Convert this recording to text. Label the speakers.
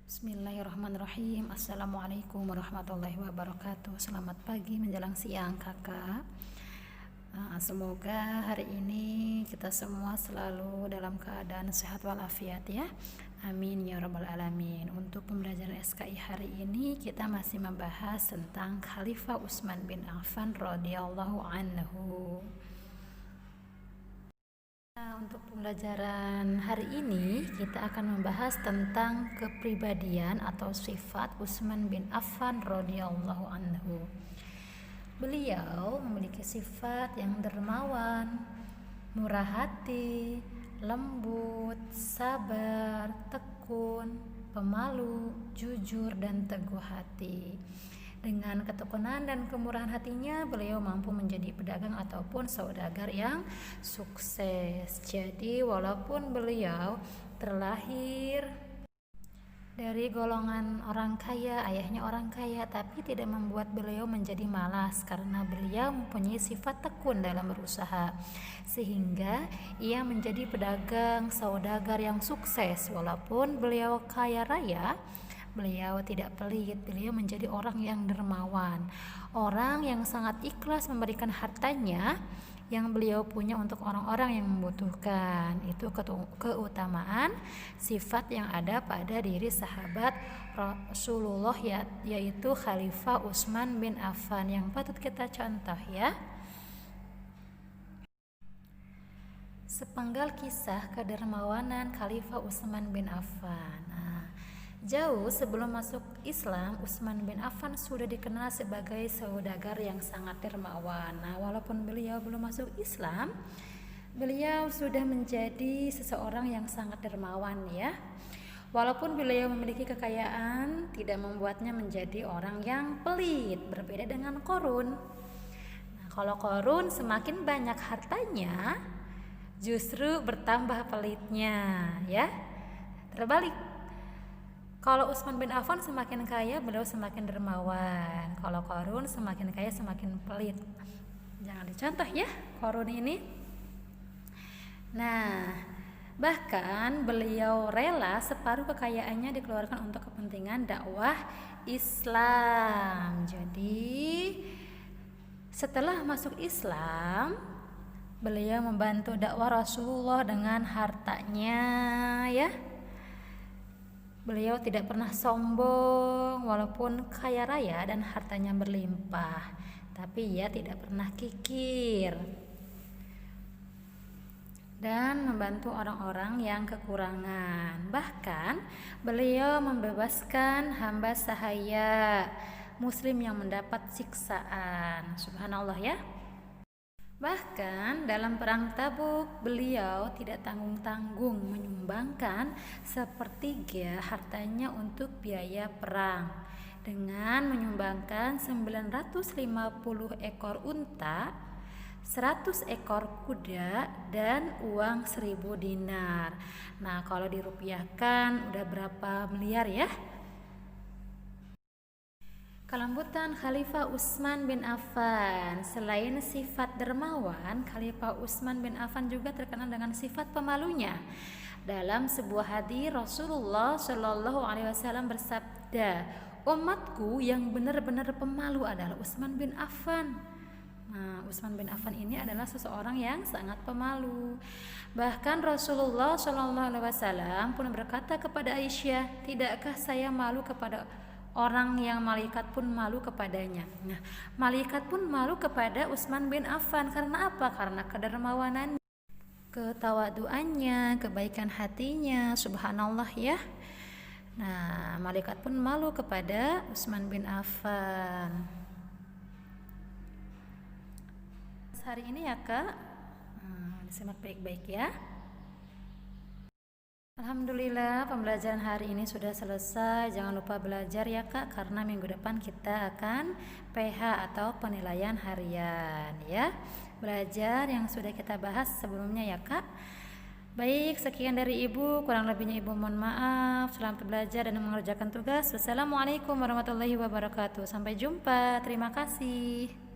Speaker 1: Bismillahirrahmanirrahim. Assalamualaikum warahmatullahi wabarakatuh. Selamat pagi menjelang siang kakak. Semoga hari ini kita semua selalu dalam keadaan sehat walafiat ya. Amin ya rabbal alamin. Untuk pembelajaran SKI hari ini kita masih membahas tentang Khalifah Utsman bin Affan radhiyallahu anhu. Untuk pembelajaran hari ini kita akan membahas tentang kepribadian atau sifat Utsman bin Affan radhiyallahu anhu. Beliau memiliki sifat yang dermawan, murah hati, lembut, sabar, tekun, pemalu, jujur dan teguh hati. Dengan ketekunan dan kemurahan hatinya, beliau mampu menjadi pedagang ataupun saudagar yang sukses. Jadi walaupun beliau terlahir dari golongan orang kaya, ayahnya orang kaya, tapi tidak membuat beliau menjadi malas karena beliau mempunyai sifat tekun dalam berusaha, sehingga ia menjadi pedagang saudagar yang sukses. Walaupun beliau kaya raya, beliau tidak pelit, beliau menjadi orang yang dermawan, orang yang sangat ikhlas memberikan hartanya yang beliau punya untuk orang-orang yang membutuhkan. Itu keutamaan sifat yang ada pada diri sahabat Rasulullah, yaitu Khalifah Utsman bin Affan yang patut kita contoh ya. Sepenggal kisah kedermawanan Khalifah Utsman bin Affan. Jauh sebelum masuk Islam, Utsman bin Affan sudah dikenal sebagai saudagar yang sangat dermawan. Walaupun beliau belum masuk Islam, beliau sudah menjadi seseorang yang sangat dermawan ya. Walaupun beliau memiliki kekayaan, tidak membuatnya menjadi orang yang pelit, berbeda dengan Qarun. Kalau Qarun semakin banyak hartanya, justru bertambah pelitnya ya. Terbalik. Kalau Utsman bin Affan semakin kaya, beliau semakin dermawan. Kalau Qarun semakin kaya, semakin pelit. Jangan dicontoh ya Qarun ini. Bahkan beliau rela separuh kekayaannya dikeluarkan untuk kepentingan dakwah Islam. Jadi setelah masuk Islam, beliau membantu dakwah Rasulullah dengan hartanya ya. Beliau tidak pernah sombong walaupun kaya raya dan hartanya berlimpah, tapi ia tidak pernah kikir dan membantu orang-orang yang kekurangan. Bahkan beliau membebaskan hamba sahaya muslim yang mendapat siksaan. Subhanallah ya. Bahkan dalam perang Tabuk, beliau tidak tanggung-tanggung menyumbangkan sepertiga hartanya untuk biaya perang dengan menyumbangkan 950 ekor unta, 100 ekor kuda dan uang 1000 dinar. Kalau dirupiahkan udah berapa miliar ya? Kelembutan Khalifah Utsman bin Affan. Selain sifat dermawan, Khalifah Utsman bin Affan juga terkenal dengan sifat pemalunya. Dalam sebuah hadis Rasulullah Shallallahu Alaihi Wasallam bersabda, umatku yang benar-benar pemalu adalah Utsman bin Affan. Utsman bin Affan ini adalah seseorang yang sangat pemalu. Bahkan Rasulullah Shallallahu Alaihi Wasallam pun berkata kepada Aisyah, tidakkah saya malu kepada orang yang malaikat pun malu kepadanya. Malaikat pun malu kepada Utsman bin Affan karena apa? Karena kedermawanannya, ketawaduannya, kebaikan hatinya. Subhanallah ya. Malaikat pun malu kepada Utsman bin Affan. Hari ini ya kak, disimak baik-baik ya. Alhamdulillah pembelajaran hari ini sudah selesai. Jangan lupa belajar ya kak, karena minggu depan kita akan PH atau penilaian harian ya. Belajar yang sudah kita bahas sebelumnya ya kak. Baik, sekian dari ibu, kurang lebihnya ibu mohon maaf. Selamat belajar dan mengerjakan tugas. Wassalamualaikum warahmatullahi wabarakatuh. Sampai jumpa, terima kasih.